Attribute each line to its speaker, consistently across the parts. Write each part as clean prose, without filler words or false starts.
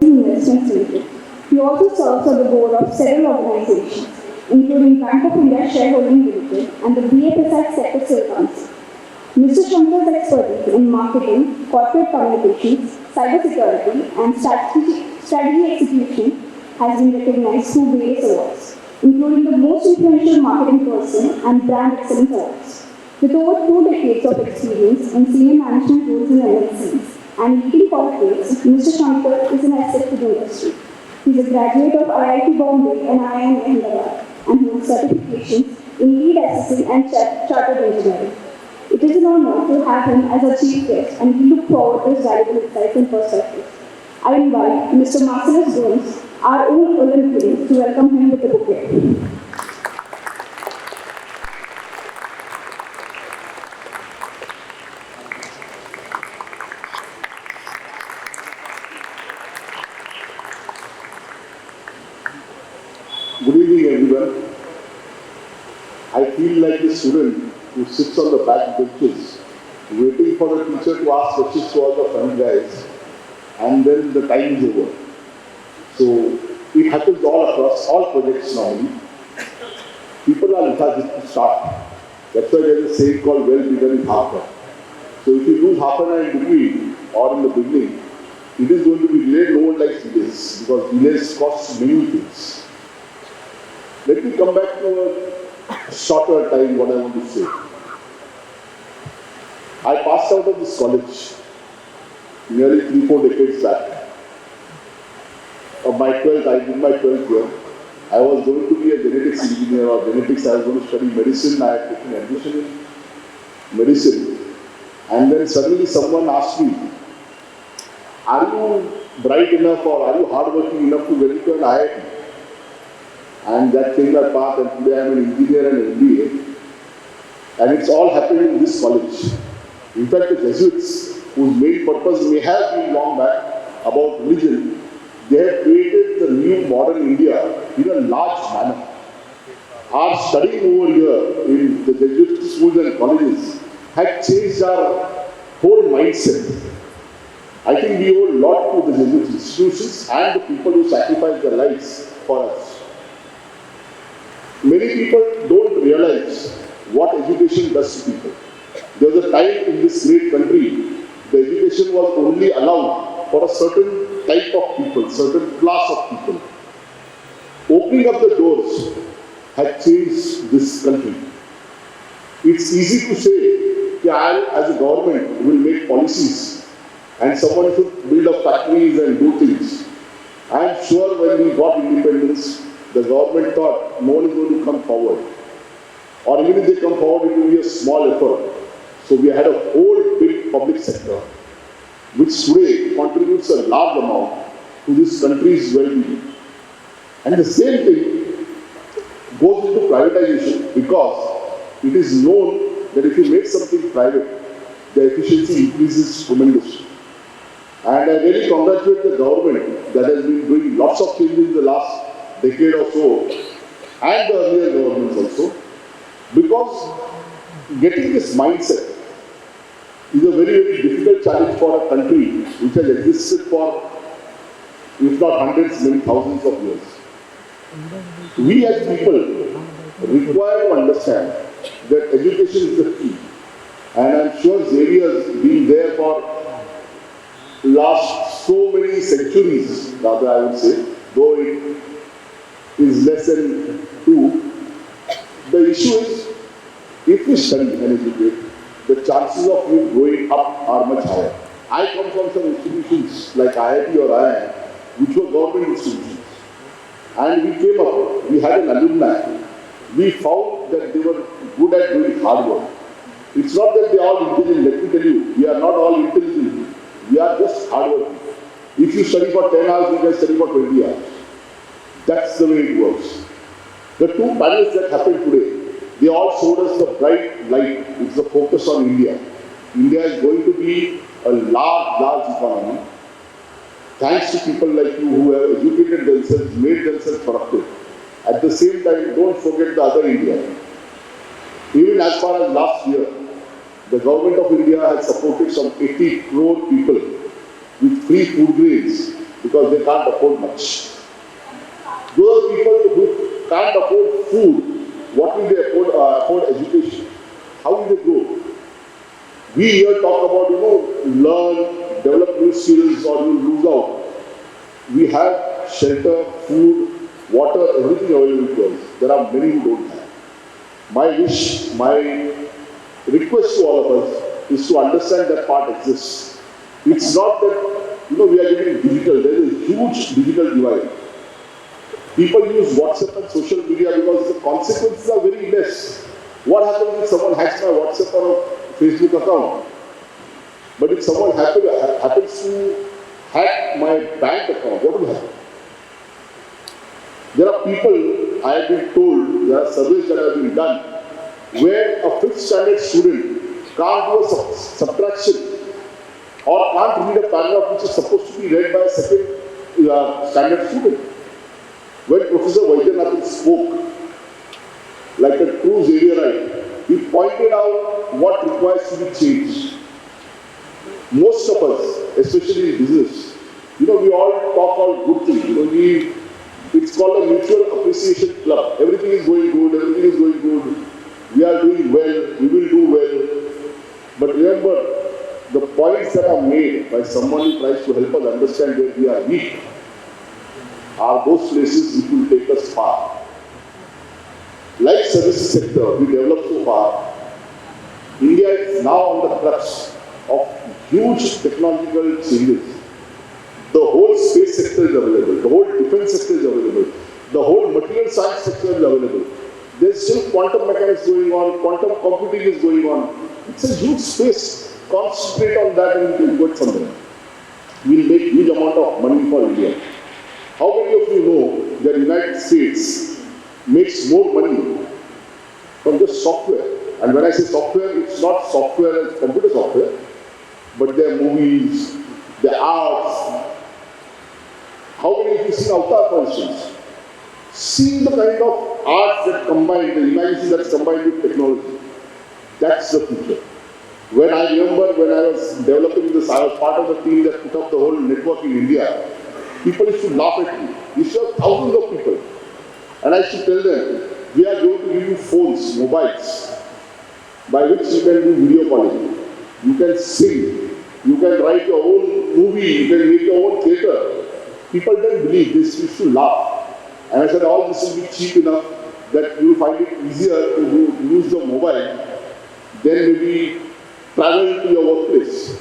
Speaker 1: Investments Limited. He also serves on the board of several organizations, including Bank of India Shareholding Limited and the BFSI Sector Sale Council. Mr. Shankar's expertise in marketing, corporate communications, cybersecurity, and strategy execution has been recognized through various awards, including the Most Influential Marketing Person and Brand Excellence Awards. With over 2 decades of experience in senior management roles in MNCs and leading corporates, Mr. Shankar is an asset to the industry. He is a graduate of IIT Bombay and IIM Ahmedabad and holds certifications in lead assessing and chartered engineering. It is an honor to have him as our chief guest, and we look forward to his valuable insights and perspectives. I invite Mr. Marcellus Jones, our own Olympian, to welcome him with the bouquet.
Speaker 2: Good evening, everyone. I feel like a student who sits on the back benches, waiting for the teacher to ask questions to all the front guys, and then the time is over. So it happens all across all projects normally. People are lethargic to start. That's why there is a saying called well begun is half done. So if you lose half an hour in between or in the beginning, it is going to be delayed. No one likes delays because delays cost many things. Let me come back to a shorter time what I want to say. I passed out of this college nearly 3-4 decades back. I did my 12th year. I was going to be a genetics engineer or genetics. I was going to study medicine. I had taken admission in medicine. And then suddenly someone asked me, are you bright enough or are you hardworking enough to get into an IIT? And that changed my path, and today I am an engineer and an MBA. And it's all happening in this college. In fact, the Jesuits, whose main purpose may have been long back about religion, they have created the new modern India in a large manner. Our studying over here in the Jesuit schools and colleges had changed our whole mindset. I think we owe a lot to the Jesuit institutions and the people who sacrificed their lives for us. Many people don't realize what education does to people. There was a time in this great country, the education was only allowed for a certain type of people, certain class of people. Opening up the doors had changed this country. It's easy to say that I, as a government, will make policies and someone should build up factories and do things. I am sure when we got independence, the government thought no one is going to come forward. Or even if they come forward, it will be a small effort. So we had a whole big public sector, which today contributes a large amount to this country's well-being. And the same thing goes into privatization because it is known that if you make something private, the efficiency increases tremendously. And I really congratulate the government that has been doing lots of changes in the last decade or so, and the earlier governments also, because getting this mindset is a very, very difficult challenge for a country which has existed for, if not hundreds, many thousands of years. We as people require to understand that education is the key. And I'm sure Xavier has been there for last so many centuries, rather I would say, though it is less than 2. The issue is, if you study and educate, the chances of you growing up are much higher. I come from some institutions like IIT or IIM, which were government institutions. And we came up, we had an alumni. We found that they were good at doing hard work. It's not that they are all intelligent, let me tell you, we are not all intelligent. We are just hard working. If you study for 10 hours, you can study for 20 hours. That's the way it works. The 2 panels that happened today, they all showed us the bright light. It's the focus on India. India is going to be a large economy. Thanks to people like you who have educated themselves, made themselves productive. At the same time, don't forget the other India. Even as far as last year, the government of India has supported some 80 crore people with free food grains because they can't afford much. Those are people who can't afford food, what will they afford education? How will they grow? We here talk about, learn, develop new skills or you lose out. We have shelter, food, water, everything available to us. There are many who don't have. My wish, my request to all of us is to understand that part exists. It's not that, we are getting digital. There is a huge digital divide. People use WhatsApp and social media because the consequences are very less. What happens if someone hacks my WhatsApp or Facebook account? But if someone happens to hack my bank account, what will happen? There are people, I have been told, there are surveys that have been done, where a 5th standard student can't do a subtraction or can't read a paragraph which is supposed to be read by a 2nd standard student. When Professor Vaidyanathan spoke, like a true Xavier, he pointed out what requires to be changed. Most of us, especially in business, we all talk all good things. It's called a mutual appreciation club. Everything is going good, everything is going good. We are doing well, we will do well. But remember, the points that are made by someone who tries to help us understand where we are weak are those places which will take us far. Like services sector, we developed so far. India is now on the crux of huge technological changes. The whole space sector is available, the whole defense sector is available, the whole material science sector is available. There's still quantum mechanics going on, quantum computing is going on. It's a huge space. Concentrate on that and we will get somewhere. We'll make huge amount of money for India. How many of you know that the United States makes more money from just software? And when I say software, it's not software as computer software, but their movies, their arts. How many of you seen Avatar, for instance? See the kind of arts that combine, the imagination that's combined with technology. That's the future. When I remember when I was developing this, I was part of the team that put up the whole network in India. People used to laugh at me. We used to have thousands of people. And I used to tell them, we are going to give you phones, mobiles, by which you can do video calling. You can sing. You can write your own movie. You can make your own theatre. People didn't believe this. We used to laugh. And I said, all this will be cheap enough that you will find it easier to use the mobile than maybe travel to your workplace.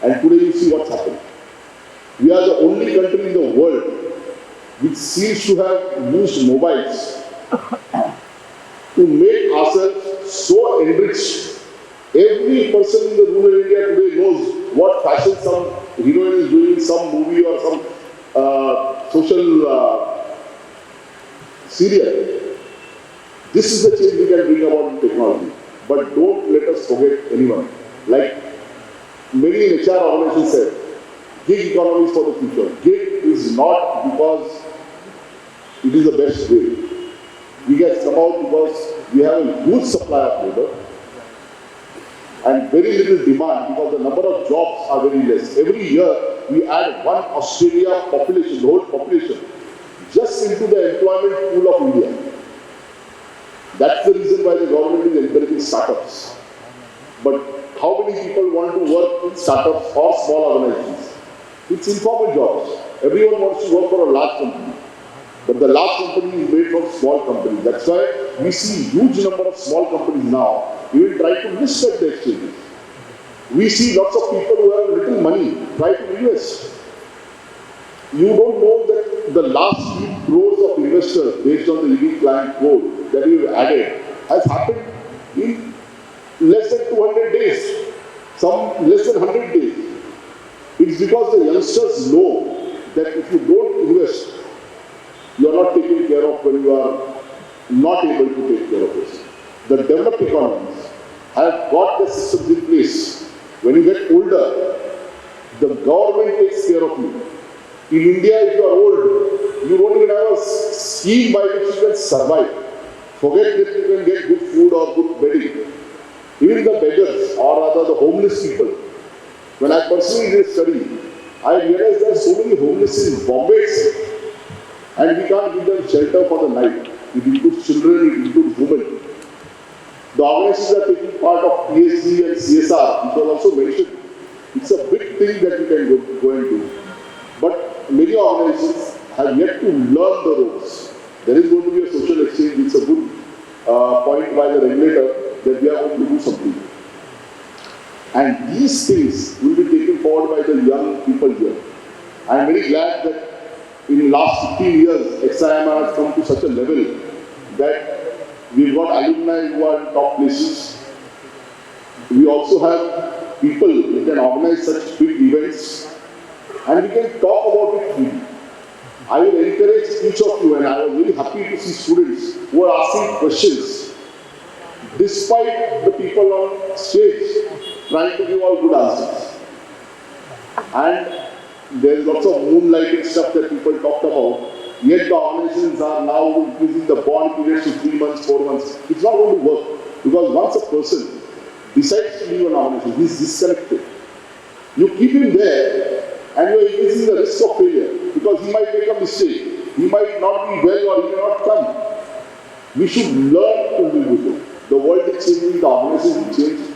Speaker 2: And today you see what's happened. We are the only country in the world which seems to have used mobiles to make ourselves so enriched. Every person in the rural India today knows what fashion some heroine is doing in some movie or some social serial. This is the change we can bring about in technology. But don't let us forget anyone. Like many in HR organizations said, gig economy is for the future. Gig is not because it is the best way. We get come out because we have a huge supply of labor and very little demand because the number of jobs are very less. Every year we add one Australia population, the whole population, just into the employment pool of India. That's the reason why the government is encouraging startups. But how many people want to work in startups or small organizations? It's informal jobs. Everyone wants to work for a large company. But the large company is made from small companies. That's why we see huge number of small companies now even try to list at the exchanges. We see lots of people who have little money try to invest. You don't know that the last 3 crores of investors based on the unique client code that we have added has happened in less than 200 days, some less than 100 days. It's because the youngsters know that if you don't invest, you are not taken care of when you are not able to take care of this. The developed economies have got the systems in place. When you get older, the government takes care of you. In India, if you are old, you don't even have a scheme by which you can survive. Forget that you can get good food or good bedding. Even the beggars, or rather the homeless people, when I personally did a study, I realized there are so many homeless in Bombay itself, and we can't give them shelter for the night. It includes children, it includes women. The organizations are taking part of PhD and CSR, which was also mentioned. It's a big thing that we can go and do. But many organizations have yet to learn the ropes. There is going to be a social exchange. It's a good point by the regulator that we are going to do something. And these things will be taken forward by the young people here. I am very glad that in the last 15 years, XIMR has come to such a level that we've got alumni who are in top places. We also have people who can organize such big events, and we can talk about it freely. I will encourage each of you, and I was very happy to see students who are asking questions, despite the people on stage trying to give all good answers. And there's lots of moonlighting stuff that people talked about, yet the organizations are now increasing the bond periods to 3 months, 4 months. It's not going to work, because once a person decides to leave an organization, he's disconnected. You keep him there, and you are increasing the risk of failure, because he might make a mistake, he might not be well, or he may not come. We should learn to live with it. The world is changing, the organization will change,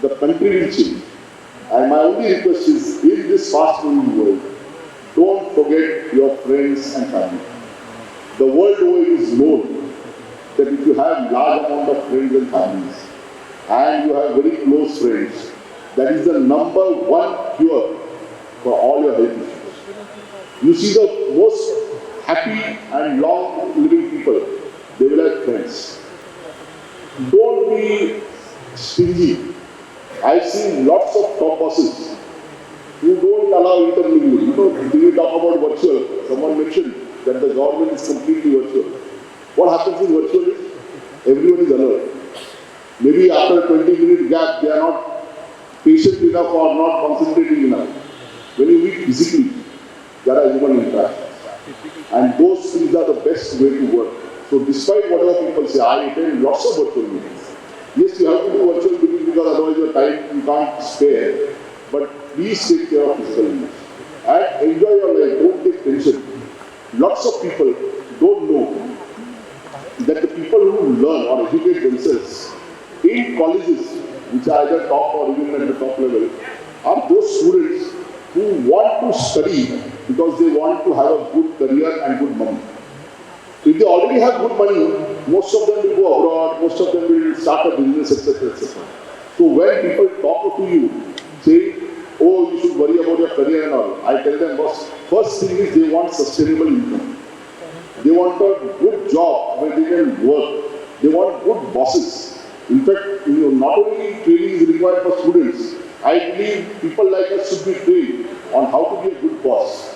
Speaker 2: the country will change. And my only request is, in this fast-moving world, don't forget your friends and family. The world over is known that if you have large amount of friends and families, and you have very close friends, that is the number one cure for all your health issues. You see the most happy and long living people, they will have friends. Don't be stingy. I've seen lots of top bosses who don't allow intermediary. We talk about virtual. Someone mentioned that the government is completely virtual. What happens in virtual is everyone is alert. Maybe after a 20-minute gap, they are not patient enough or not concentrating enough. When you meet physically, there are human interactions. And those things are the best way to work. So despite whatever people say, I attend lots of virtual meetings. Yes, you have to do virtual meetings because otherwise your time you can't spare. But please take care of physical needs. And enjoy your life. Don't take tension. Lots of people don't know that the people who learn or educate themselves in colleges, which are either top or even at the top level, are those students who want to study because they want to have a good career and good money. If they already have good money, most of them will go abroad, most of them will start a business, etc., etc. So when people talk to you, say, oh, you should worry about your career and all, I tell them, boss, first thing is they want sustainable income. They want a good job where they can work. They want good bosses. In fact, not only training is required for students, I believe people like us should be trained on how to be a good boss.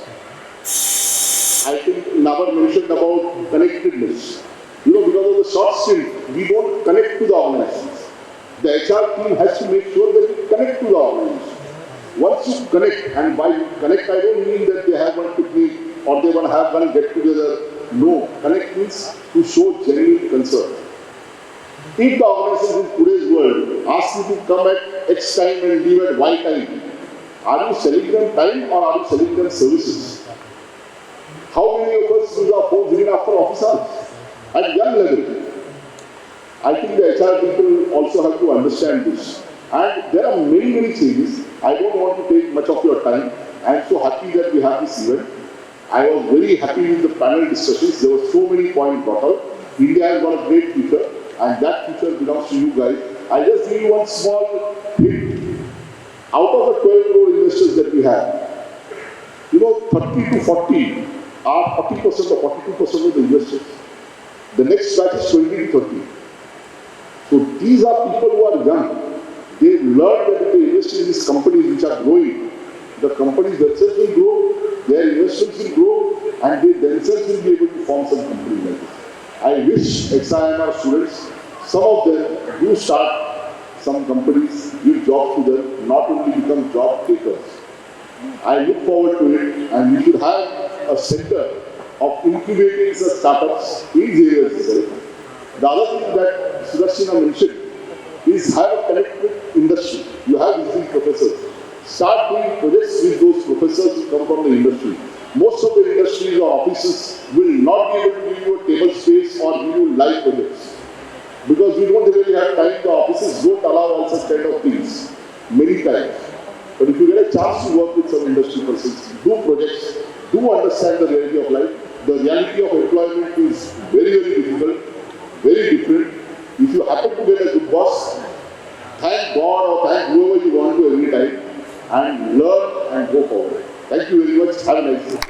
Speaker 2: I think Navar mentioned about connectedness. Because of the short stint, we don't connect to the organizations. The HR team has to make sure that we connect to the organization. Once you connect, and by connect I don't mean that they have one picnic or they want to have one get together. No, connect means to show genuine concern. If the organization in today's world asks you to come at X time and leave at Y time, are you selling them time or are you selling them services? How many of us use our phones even after office hours? At young level. I think the HR people also have to understand this. And there are many, many changes. I don't want to take much of your time. I am so happy that we have this event. I was very happy with the panel discussions. There were so many points brought out. India has got a great future, and that future belongs to you guys. I just give you one small hint. Out of the 12 crore investors that we have, 30 to 40 are 40% or 42% of the investors. The next batch is 20 to 30. So these are people who are young. They learn that if they invest in these companies which are growing, the companies themselves will grow, their investments will grow, and they themselves will be able to form some company like this. I wish XIMR students, some of them do start some companies, give jobs to them, not only become job takers. I look forward to it, and we should have a center of incubating such startups in Xavier itself. The other thing that Sudashina mentioned is have a connect with industry. You have visiting professors. Start doing projects with those professors who come from the industry. Most of the industries or offices will not be able to give you a table space or give you live projects. Because we don't really have time, the offices don't allow all such kind of things many times. But if you get a chance to work with some industry persons, do projects, do understand the reality of life. The reality of employment is very, very difficult, very different. If you happen to get a good boss, thank God or thank whoever you want to every time and learn and go forward. Thank you very much. Have a nice day.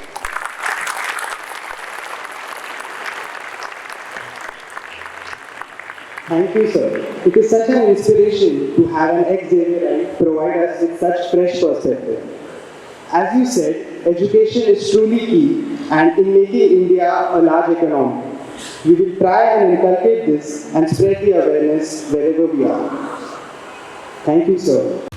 Speaker 3: Thank you, sir. It is such an inspiration to have an ex-Xavier and provide us with such fresh perspective. As you said, education is truly key and in making India a large economy. We will try and inculcate this and spread the awareness wherever we are. Thank you, sir.